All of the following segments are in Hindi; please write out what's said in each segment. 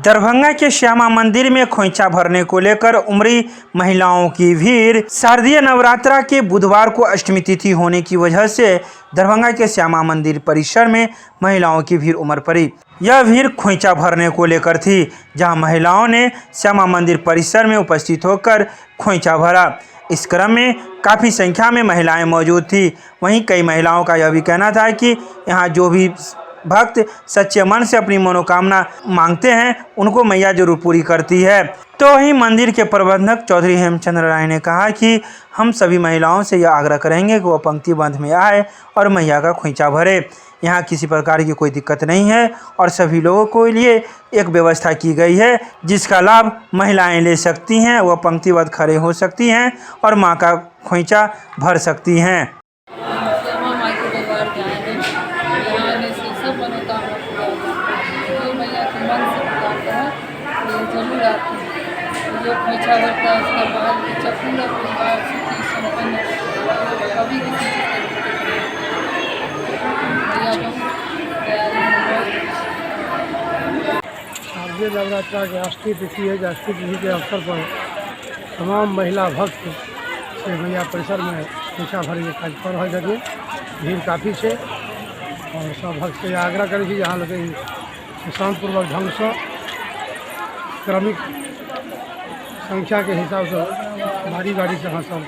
दरभंगा के श्यामा मंदिर में खोइंचा भरने को लेकर उमड़ी महिलाओं की भीड़। शारदीय नवरात्रा के बुधवार को अष्टमी तिथि होने की वजह से दरभंगा के श्यामा मंदिर परिसर में महिलाओं की भीड़ उमड़ पड़ी। यह भीड़ खोइंचा भरने को लेकर थी, जहां महिलाओं ने श्यामा मंदिर परिसर में उपस्थित होकर खोइंचा भरा। इस क्रम में काफ़ी संख्या में महिलाएं मौजूद थी। वहीं कई महिलाओं का यह भी कहना था कि यहाँ जो भी भक्त सच्चे मन से अपनी मनोकामना मांगते हैं उनको मैया जरूर पूरी करती है। तो वहीं मंदिर के प्रबंधक चौधरी हेमचंद्र राय ने कहा कि हम सभी महिलाओं से यह आग्रह करेंगे कि वो पंक्तिबंध में आए और मैया का खोइंचा भरे। यहाँ किसी प्रकार की कोई दिक्कत नहीं है और सभी लोगों को लिए एक व्यवस्था की गई है जिसका लाभ महिलाएं ले सकती हैं। वह पंक्तिबद्ध खड़े हो सकती हैं और माँ का खोइंचा भर सकती हैं। जो खोइंचा भरता है उसका बाल बच्चा पूरा परिवार सुखी संपन्न कभी किसी शारदीय नवरात्रा के अष्टमी तिथि है। अष्टमी तिथि के अवसर पर तमाम महिला भक्त से मैया परिसर में खोइंचा भरे के काज कर रहा है। भीड़ काफ़ी है और सब भक्त से आग्रह करें जहाँ लगे शांतिपूर्वक ढंग से क्रमिक संख्या के हिसाब से बारी बारी से हाँ सब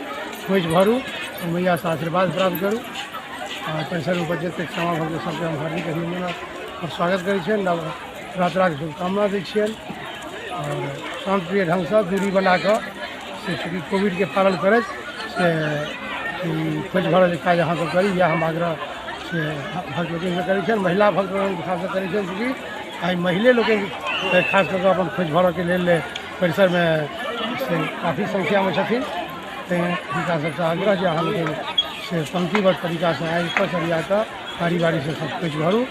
खोइंच भरू और मैया से आशीर्वाद प्राप्त करूँ और परिसर में उपस्थित क्षमा भक्त सबके हम हार्दिक अभिनंदन और स्वागत करें। नवरात्रा की शुभकामना दै और शांतिप्रिय ढंग से दूरी बनाकर से चूँकि कोविड के पालन करे से खोइंच भर काज यहाँ सब करी यह हम आग्रह से भक्त लोग से करें। महिला भक्त लोग खास करें चूँकि आई महिले लोग खास करके अपन खोइंच भर के लिए परिसर में से काफ़ी संख्या में छथिन। हिनका सबसे आग्रह जे अहाँ लोग से पंक्तिबद्ध तरीका से आबि कऽ सरिया कऽ बारी बारी से सब कुछ भरू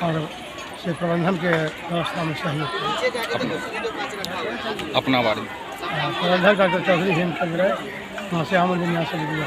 और से प्रबंधन के व्यवस्था में सहयोग अपना बारी प्रबंधक डॉक्टर चौधरी हेमचंद्र राय वहाँ से आमंत्रण यहाँ से लिया।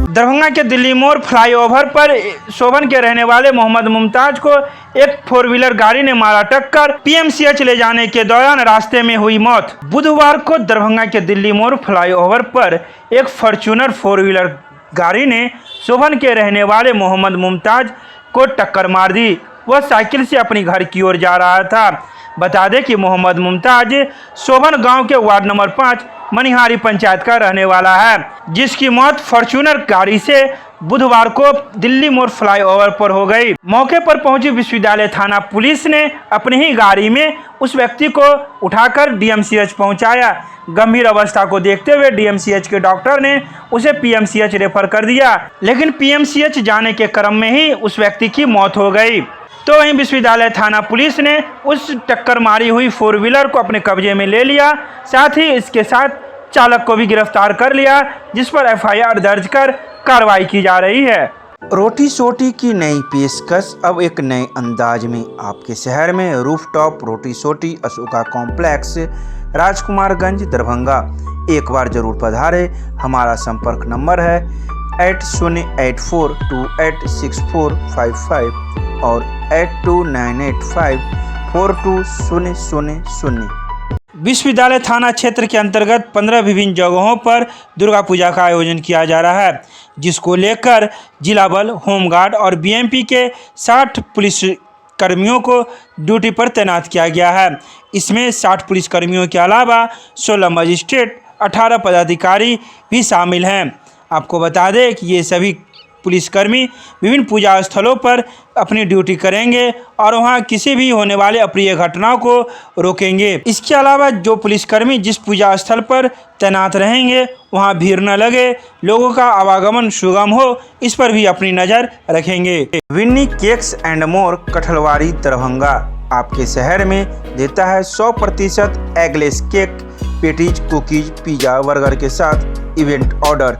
दरभंगा के दिल्ली मोड़ फ्लाईओवर पर शोभन के रहने वाले मोहम्मद मुमताज को एक 4 व्हीलर गाड़ी ने मारा टक्कर। पीएमसीएच ले जाने के दौरान रास्ते में हुई मौत। बुधवार को दरभंगा के दिल्ली मोड़ फ्लाईओवर पर एक फॉर्च्यूनर 4 व्हीलर गाड़ी ने शोभन के रहने वाले मोहम्मद मुमताज को टक्कर मार दी। वह साइकिल से अपनी घर की ओर जा रहा था। बता दें कि मोहम्मद मुमताज शोभन गांव के वार्ड नंबर 5 मनिहारी पंचायत का रहने वाला है, जिसकी मौत फॉर्च्यूनर गाड़ी से बुधवार को दिल्ली मोड़ फ्लाईओवर पर हो गई। मौके पर पहुंची विश्वविद्यालय थाना पुलिस ने अपनी ही गाड़ी में उस व्यक्ति को उठाकर डीएमसीएच पहुंचाया। गंभीर अवस्था को देखते हुए डीएमसीएच के डॉक्टर ने उसे पीएमसीएच रेफर कर दिया, लेकिन पीएमसीएच जाने के क्रम में ही उस व्यक्ति की मौत हो गई। तो वहीं विश्वविद्यालय थाना पुलिस ने उस टक्कर मारी हुई 4 व्हीलर को अपने कब्जे में ले लिया। साथ ही इसके साथ चालक को भी गिरफ्तार कर लिया, जिस पर एफआईआर दर्ज कर कार्रवाई की जा रही है। रोटी सोटी की नई पेशकश अब एक नए अंदाज में आपके शहर में। रूफटॉप रोटी सोटी अशोका कॉम्प्लेक्स, राजकुमारगंज, दरभंगा। एक बार जरूर पधारे। हमारा संपर्क नंबर है 8084286455 और 8298542000। विश्वविद्यालय थाना क्षेत्र के अंतर्गत 15 विभिन्न जगहों पर दुर्गा पूजा का आयोजन किया जा रहा है, जिसको लेकर जिला बल, होमगार्ड और बीएमपी के 60 पुलिस कर्मियों को ड्यूटी पर तैनात किया गया है। इसमें 60 पुलिसकर्मियों के अलावा 16 मजिस्ट्रेट, 18 पदाधिकारी भी शामिल हैं। आपको बता दें कि ये सभी पुलिसकर्मी विभिन्न पूजा स्थलों पर अपनी ड्यूटी करेंगे और वहां किसी भी होने वाले अप्रिय घटनाओं को रोकेंगे। इसके अलावा जो पुलिसकर्मी जिस पूजा स्थल पर तैनात रहेंगे वहां भीड़ न लगे, लोगों का आवागमन सुगम हो, इस पर भी अपनी नज़र रखेंगे। Winni cakes and more, Kathalwadi, Darbhanga आपके शहर में देता है 100% eggless cake, patties, cookies, pizza, burger के साथ इवेंट ऑर्डर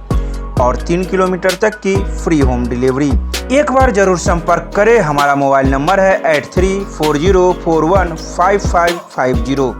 और 3 किलोमीटर तक की फ्री होम डिलीवरी। एक बार जरूर संपर्क करें, हमारा मोबाइल नंबर है 8340415550।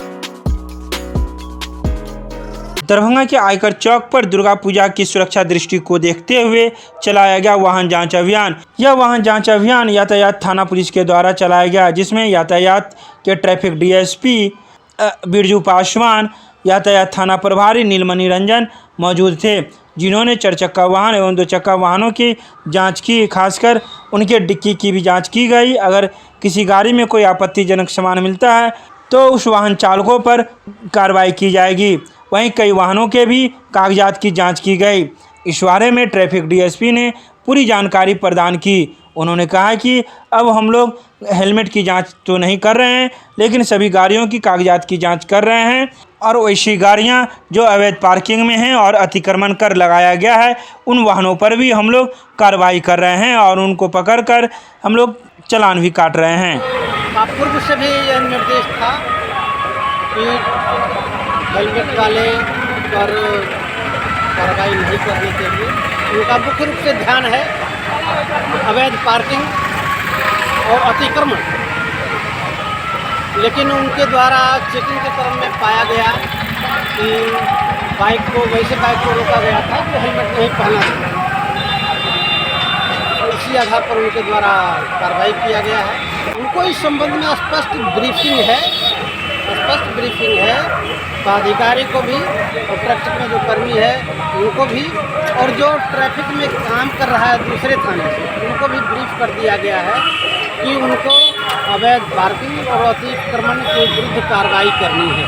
दरभंगा के आयकर चौक पर दुर्गा पूजा की सुरक्षा दृष्टि को देखते हुए चलाया गया वाहन जांच अभियान। यह वाहन जांच अभियान यातायात थाना पुलिस के द्वारा चलाया गया, जिसमें यातायात के ट्रैफिक डीएसपी बिरजू पासवान, यातायात थाना प्रभारी नीलमणि रंजन मौजूद थे, जिन्होंने 4 चक्का वाहन एवं 2 चक्का वाहनों की जांच की। खासकर उनके डिक्की की भी जांच की गई। अगर किसी गाड़ी में कोई आपत्तिजनक सामान मिलता है तो उस वाहन चालकों पर कार्रवाई की जाएगी। वहीं कई वाहनों के भी कागजात की जांच की गई। इस बारे में ट्रैफिक डीएसपी ने पूरी जानकारी प्रदान की। उन्होंने कहा कि अब हम लोग हेलमेट की जांच तो नहीं कर रहे हैं, लेकिन सभी गाड़ियों की कागजात की जांच कर रहे हैं और वैसी गाड़ियां जो अवैध पार्किंग में हैं और अतिक्रमण कर लगाया गया है, उन वाहनों पर भी हम लोग कार्रवाई कर रहे हैं और उनको पकड़कर हम लोग चालान भी काट रहे हैं। पूर्व से भी यह निर्देश था कि हेलमेट वाले पर कार्रवाई नहीं करने के लिए उनका मुख्य रूप से ध्यान है अवैध पार्किंग और अतिक्रमण। लेकिन उनके द्वारा चेकिंग के क्रम में पाया गया कि बाइक को रोका गया था कि हेलमेट नहीं पहना था। इसी आधार पर उनके द्वारा कार्रवाई किया गया है। उनको इस संबंध में स्पष्ट ब्रीफिंग है पदाधिकारी को भी और ट्रैफिक में जो कर्मी है उनको भी, और जो ट्रैफिक में काम कर रहा है दूसरे थाने से उनको भी ब्रीफ कर दिया गया है कि उनको अवैध पार्किंग और अतिक्रमण के विरुद्ध कार्रवाई करनी है।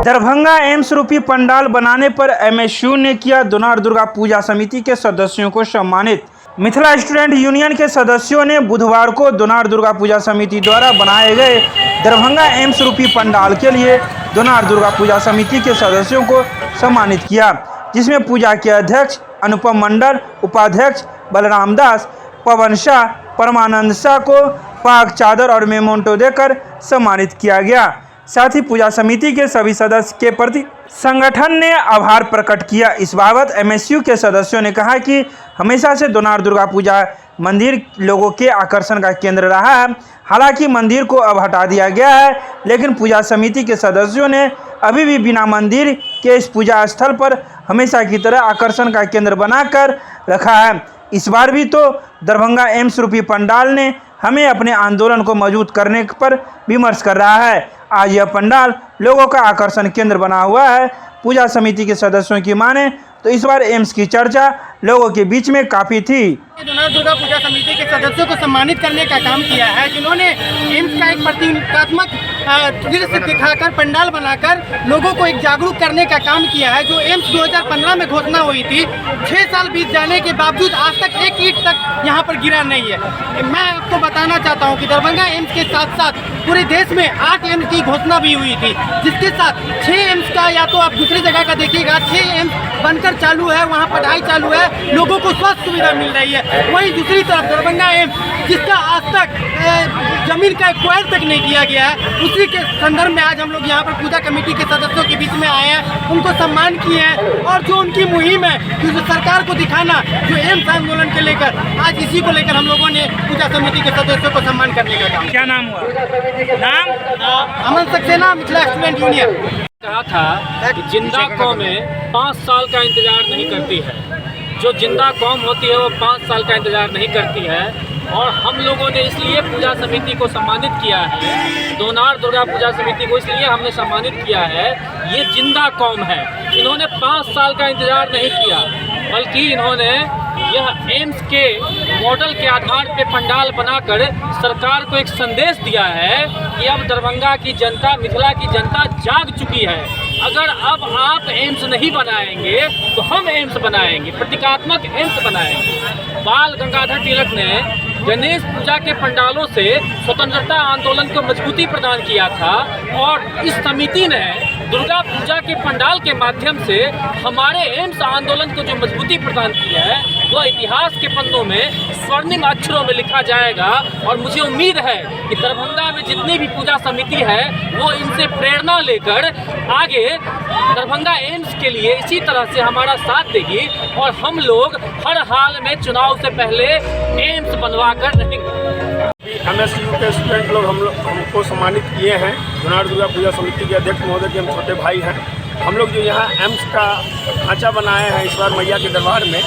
दरभंगा एम्स रूपी पंडाल बनाने पर एमएसयू ने किया दोनार दुर्गा पूजा समिति के सदस्यों को सम्मानित। मिथिला स्टूडेंट यूनियन के सदस्यों ने बुधवार को दोनार दुर्गा पूजा समिति द्वारा बनाए गए दरभंगा एम्स रूपी पंडाल के लिए दोनार दुर्गा पूजा समिति के सदस्यों को सम्मानित किया, जिसमें पूजा के अध्यक्ष अनुपम मंडल, उपाध्यक्ष बलराम दास, पवन शाह, परमानंद शाह को पाक चादर और मेमोंटो देकर सम्मानित किया गया। साथ ही पूजा समिति के सभी सदस्य के प्रति संगठन ने आभार प्रकट किया। इस बाबत एमएसयू के सदस्यों ने कहा कि हमेशा से दोनार दुर्गा पूजा मंदिर लोगों के आकर्षण का केंद्र रहा है। हालांकि मंदिर को अब हटा दिया गया है, लेकिन पूजा समिति के सदस्यों ने अभी भी बिना मंदिर के इस पूजा स्थल पर हमेशा की तरह आकर्षण का केंद्र बनाकर रखा है। इस बार भी तो दरभंगा एम्स रूपी पंडाल ने हमें अपने आंदोलन को मजबूत करने पर विमर्श कर रहा है। आज यह पंडाल लोगों का आकर्षण केंद्र बना हुआ है। पूजा समिति के सदस्यों की माने तो इस बार एम्स की चर्चा लोगों के बीच में काफ़ी थी। दोनार दुर्गा पूजा समिति के सदस्यों को सम्मानित करने का काम किया है, जिन्होंने एम्स का एक प्रतीकात्मक दृश्य दिखाकर पंडाल बनाकर लोगों को एक जागरूक करने का काम किया है। जो एम्स 2015 में घोषणा हुई थी, 6 साल बीत जाने के बावजूद आज तक एक ईंट तक यहाँ पर गिरा नहीं है। मैं आपको बताना चाहता हूँ कि दरभंगा एम्स के साथ साथ पूरे देश में 8 एम्स की घोषणा भी हुई थी, जिसके साथ 6 एम्स का या तो आप दूसरी जगह का देखिएगा, 6 एम्स बनकर चालू है, वहाँ पढ़ाई चालू है, लोगों को स्वास्थ्य सुविधा मिल रही है। वहीं दूसरी तरफ दरभंगा एम्स जिसका आज तक जमीन का एक्वायर तक नहीं किया गया है, उसी के संदर्भ में आज हम लोग यहाँ पर पूजा कमेटी के सदस्यों के बीच में आए हैं, उनको सम्मान किए हैं। और जो उनकी मुहिम है कि जो सरकार को दिखाना, जो एम्स आंदोलन के लेकर, आज इसी को लेकर हम लोगों ने पूजा समिति के सदस्यों को सम्मान करने का काम। क्या नाम हुआ? नाम अमन सक्सेना, मिथिला स्टूडेंट यूनियन। कहा था कि जिंदा कौमें 5 साल का इंतजार नहीं करती है। जो जिंदा कौम होती है वो 5 साल का इंतजार नहीं करती है। और हम लोगों ने इसलिए पूजा समिति को सम्मानित किया है, दोनार दुर्गा पूजा समिति को इसलिए हमने सम्मानित किया है, ये जिंदा कौम है। इन्होंने 5 साल का इंतजार नहीं किया, बल्कि इन्होंने यह एम्स के मॉडल के आधार पे पंडाल बनाकर सरकार को एक संदेश दिया है कि अब दरभंगा की जनता, मिथिला की जनता जाग चुकी है। अगर अब आप एम्स नहीं बनाएंगे तो हम एम्स बनाएंगे, प्रतीकात्मक एम्स बनाएंगे। बाल गंगाधर तिलक ने गणेश पूजा के पंडालों से स्वतंत्रता आंदोलन को मजबूती प्रदान किया था और इस समिति ने दुर्गा पूजा के पंडाल के माध्यम से हमारे एम्स आंदोलन को जो मजबूती प्रदान की है वह इतिहास के पन्नों में स्वर्णिम अक्षरों में लिखा जाएगा। और मुझे उम्मीद है कि दरभंगा में जितनी भी पूजा समिति है वो इनसे प्रेरणा लेकर आगे दरभंगा एम्स के लिए इसी तरह से हमारा साथ देगी और हम लोग हर हाल में चुनाव से पहले एम्स बनवा कर रहेंगे। MSU के स्टूडेंट लोग हमको सम्मानित किए हैं। जुनाड़ दुर्गा पूजा समिति के अध्यक्ष महोदय के हम छोटे भाई हैं। हम लोग जो यहाँ एम्स का ढांचा बनाए हैं इस बार मैया के दरबार में,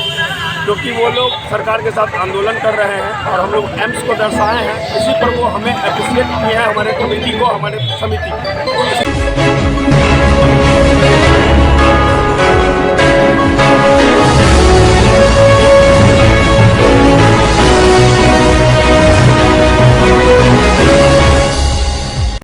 क्योंकि वो लोग सरकार के साथ आंदोलन कर रहे हैं और हम लोग एम्स को दर्शाए हैं। इसी पर वो हमें अप्रिशिएट किए हैं, हमारे कमेटी को, हमारे समिति को।